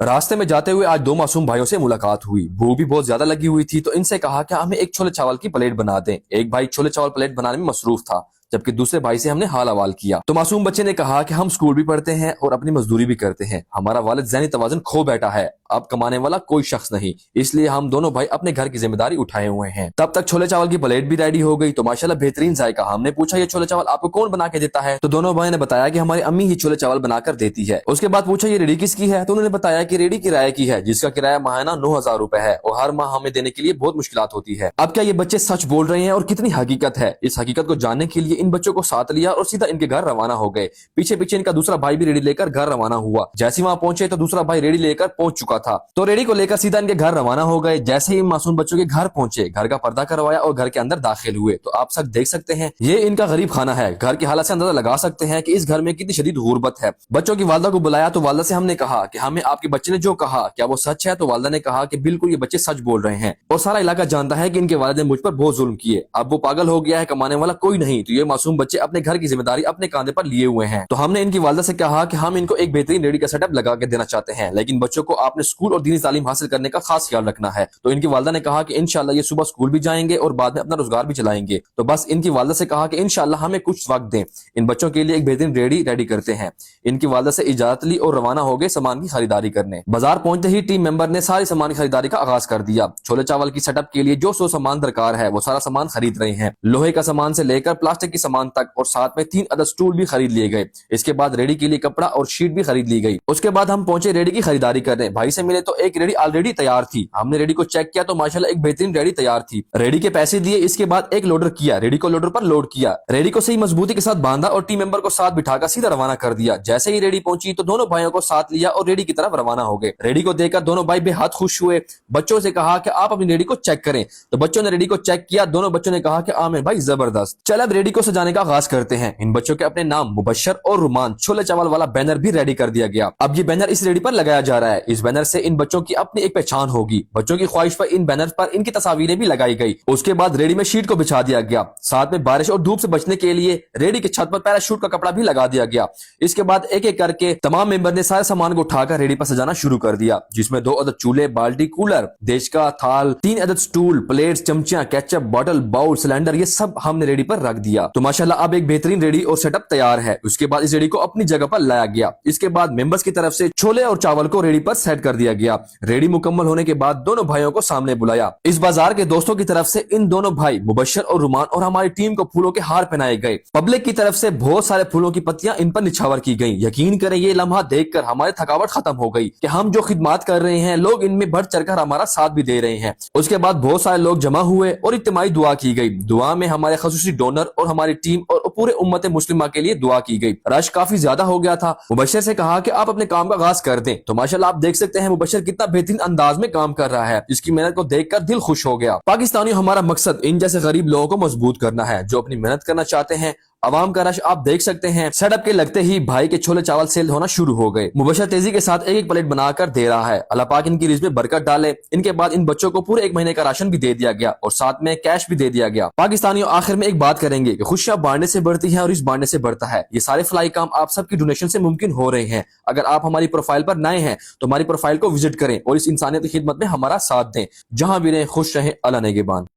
راستے میں جاتے ہوئے آج دو معصوم بھائیوں سے ملاقات ہوئی۔ بھوک بھی بہت زیادہ لگی ہوئی تھی تو ان سے کہا کہ ہمیں ایک چھولے چاول کی پلیٹ بنا دیں۔ ایک بھائی چھولے چاول پلیٹ بنانے میں مصروف تھا، جبکہ دوسرے بھائی سے ہم نے حال حوال کیا تو معصوم بچے نے کہا کہ ہم سکول بھی پڑھتے ہیں اور اپنی مزدوری بھی کرتے ہیں، ہمارا والد ذہنی توازن کھو بیٹھا ہے، اب کمانے والا کوئی شخص نہیں، اس لیے ہم دونوں بھائی اپنے گھر کی ذمہ داری اٹھائے ہوئے ہیں۔ تب تک چھولے چاول کی پلیٹ بھی ریڈی ہو گئی تو ماشاءاللہ بہترین ذائقہ۔ ہم نے پوچھا یہ چھولے چاول آپ کو کون بنا کے دیتا ہے؟ تو دونوں بھائی نے بتایا کہ ہماری امی ہی چھولے چاول بنا کر دیتی ہے۔ اس کے بعد پوچھا یہ ریڈی کس کی ہے؟ تو انہوں نے بتایا کہ ریڈی کرایہ کی ہے، جس کا کرایہ ماہانہ 9,000 روپے ہے اور ہر ماہ ہمیں دینے کے لیے بہت مشکلات ہوتی ہے۔ اب کیا یہ بچے سچ بول رہے ہیں اور کتنی حقیقت ہے؟ اس حقیقت کو جاننے کے لیے ان بچوں کو ساتھ لیا اور سیدھا ان کے گھر روانہ ہو گئے۔ پیچھے پیچھے ان کا دوسرا بھائی بھی ریڈی لے کر گھر روانہ ہوا۔ جیسے وہاں پہنچے تو دوسرا بھائی ریڈی لے کر پہنچ چکا تھا تو ریڈی کو لے کر سیدھا ان کے گھر روانہ ہو گئے۔ جیسے ہی معصوم بچوں کے گھر پہنچے، گھر کا پردہ کروایا اور گھر کے اندر داخل ہوئے تو آپ سب دیکھ سکتے ہیں یہ ان کا غریب خانہ ہے۔ گھر کی حالت سے اندازہ لگا سکتے ہیں کہ اس گھر میں کتنی شدید غربت ہے۔ بچوں کی والدہ کو بلایا تو والدہ سے ہم نے کہا کہ ہمیں آپ کے بچے نے جو کہا کیا وہ سچ ہے؟ تو والدہ نے کہا کہ بالکل یہ بچے سچ بول رہے ہیں اور سارا علاقہ جانتا ہے کہ ان کے والد نے مجھ پر بہت ظلم کیے، اب وہ پاگل ہو گیا ہے، کمانے والا کوئی نہیں، تو یہ معصوم بچے اپنے گھر کی ذمہ داری اپنے کاندھے پر لیے ہوئے ہیں۔ تو ہم نے ان کی والدہ سے کہا کہ ہم ان کو ایک بہترین ریڈی کا سیٹ اپ لگا کے دینا چاہتے ہیں، لیکن بچوں کو آپ نے اسکول اور دینی تعلیم حاصل کرنے کا خاص خیال رکھنا ہے۔ تو ان کی والدہ نے کہا کہ انشاءاللہ یہ صبح اسکول بھی جائیں گے اور بعد میں اپنا روزگار بھی چلائیں گے۔ تو بس ان کی والدہ سے کہا کہ انشاءاللہ ہمیں کچھ وقت دیں، ان بچوں کے لیے ایک بہترین ریڈی کرتے ہیں۔ ان کی والدہ سے اجازت لی اور روانہ ہو گئے سامان کی خریداری کرنے۔ بازار پہنچتے ہی ٹیم ممبر نے ساری سامان کی خریداری کا آغاز کر دیا۔ چھولے چاول کی سیٹ اپ کے لیے جو سامان درکار ہے وہ سارا سامان خرید رہے ہیں، لوہے کا سامان سے لے کر پلاسٹک کی سامان تک، اور ساتھ میں 3 عدد سٹول بھی خرید لیے گئے۔ اس کے بعد ریڈی کے لیے کپڑا اور شیٹ بھی خرید لی گئی۔ اس کے بعد ہم پہنچے ریڈی کی خریداری کرنے۔ بھائی سے ملے تو ایک ریڈی آلریڈی تیار تھی، ہم نے ریڈی کو چیک کیا تو ماشاءاللہ ایک بہترین ریڈی تیار تھی۔ ریڈی کے پیسے دیے، اس کے بعد ایک لوڈر کیا، ریڈی کو لوڈر پر لوڈ کیا، ریڈی کو صحیح مضبوطی کے ساتھ باندھا اور ٹیم ممبر کو ساتھ بٹھا کر سیدھا روانہ کر دیا۔ جیسے ہی ریڈی پہنچی تو دونوں بھائیوں کو ساتھ لیا اور ریڈی کی طرف روانہ ہو گئے۔ ریڈی کو دیکھ کر دونوں بھائی بے حد خوش ہوئے۔ بچوں سے کہا کہ آپ اپنی ریڈی کو چیک کریں، تو بچوں نے ریڈی کو چیک کیا۔ دونوں بچوں نے کہا کہ عامر بھائی زبردست، چل اب ریڈی کو سجانے کا آغاز کرتے ہیں۔ ان بچوں کے اپنے نام مبشر اور رومان چھولے چاول والا بینر بھی ریڈی کر دیا گیا۔ اب یہ بینر اس ریڈی پر لگایا جا رہا ہے، اس بینر سے ان بچوں کی اپنی ایک پہچان ہوگی۔ بچوں کی خواہش پر ان بینر پر ان کی تصاویریں بھی لگائی گئی۔ اس کے بعد ریڈی میں شیٹ کو بچھا دیا گیا، ساتھ میں بارش اور دھوپ سے بچنے کے لیے ریڈی کی چھت پر پیراشوٹ کا کپڑا بھی لگا دیا گیا۔ اس کے بعد ایک ایک کر کے تمام ممبر نے سارے سامان کو اٹھا کر ریڈی پر سجانا شروع کر دیا، جس میں 2 عدد چولہے، بالٹی، کولر، دیش کا تھال، 3 عدد سٹول، پلیٹس، چمچیاں، کیچپ، بوتل، باؤل، سلنڈر، یہ سب ہم نے ریڈی پر رکھ دیا۔ تو ماشاءاللہ اب ایک بہترین ریڈی اور سیٹ اپ تیار ہے۔ اس کے بعد اس ریڈی کو اپنی جگہ پر لایا گیا۔ اس کے بعد ممبرز کی طرف سے چھولے اور چاول کو ریڈی پر سیٹ کر دیا گیا۔ ریڈی مکمل ہونے کے بعد دونوں بھائیوں کو سامنے بلایا۔ اس بازار کے دوستوں کی طرف سے ان دونوں بھائی مبشر اور رومان اور ہماری ٹیم کو پھولوں کے ہار پہنائے گئے۔ پبلک کی طرف سے بہت سارے پھولوں کی پتیاں ان پر نچھاور کی گئیں۔ یقین کریں یہ لمحہ دیکھ کر ہماری تھکاوٹ ختم ہو گئی کہ ہم جو خدمات کر رہے ہیں لوگ ان میں بڑھ چڑھ کر ہمارا ساتھ بھی دے رہے ہیں۔ اس کے بعد بہت سارے لوگ جمع ہوئے اور اجتماعی دعا کی گئی۔ دعا میں ہمارے خصوصی ڈونر اور ہماری ٹیم اور پورے امت مسلمہ کے لیے دعا کی گئی۔ رش کافی زیادہ ہو گیا تھا۔ مبشر سے کہا کہ آپ اپنے کام کا آغاز کر دیں، تو ماشاءاللہ آپ دیکھ سکتے ہیں مبشر کتنا بہترین انداز میں کام کر رہا ہے، اس کی محنت کو دیکھ کر دل خوش ہو گیا۔ پاکستانیوں ہمارا مقصد ان جیسے غریب لوگوں کو مضبوط کرنا ہے جو اپنی محنت کرنا چاہتے ہیں۔ عوام کا رش آپ دیکھ سکتے ہیں۔ سیٹ اپ کے لگتے ہی بھائی کے چھولے چاول سیل ہونا شروع ہو گئے۔ مبشر تیزی کے ساتھ ایک ایک پلیٹ بنا کر دے رہا ہے۔ اللہ پاک ان کی رزق میں برکت ڈالے۔ ان کے بعد ان بچوں کو پورے 1 مہینے کا راشن بھی دے دیا گیا اور ساتھ میں کیش بھی دے دیا گیا۔ پاکستانیوں آخر میں ایک بات کریں گے کہ خوشیاں بانٹنے سے بڑھتی ہیں اور اس بانٹنے سے بڑھتا ہے۔ یہ سارے فلاحی کام آپ سب کی ڈونیشن سے ممکن ہو رہے ہیں۔ اگر آپ ہماری پروفائل پر نئے ہیں تو ہماری پروفائل کو وزٹ کریں اور اس انسانیت کی خدمت میں ہمارا ساتھ دیں۔ جہاں بھی رہیں خوش رہیں، اللہ نگہبان۔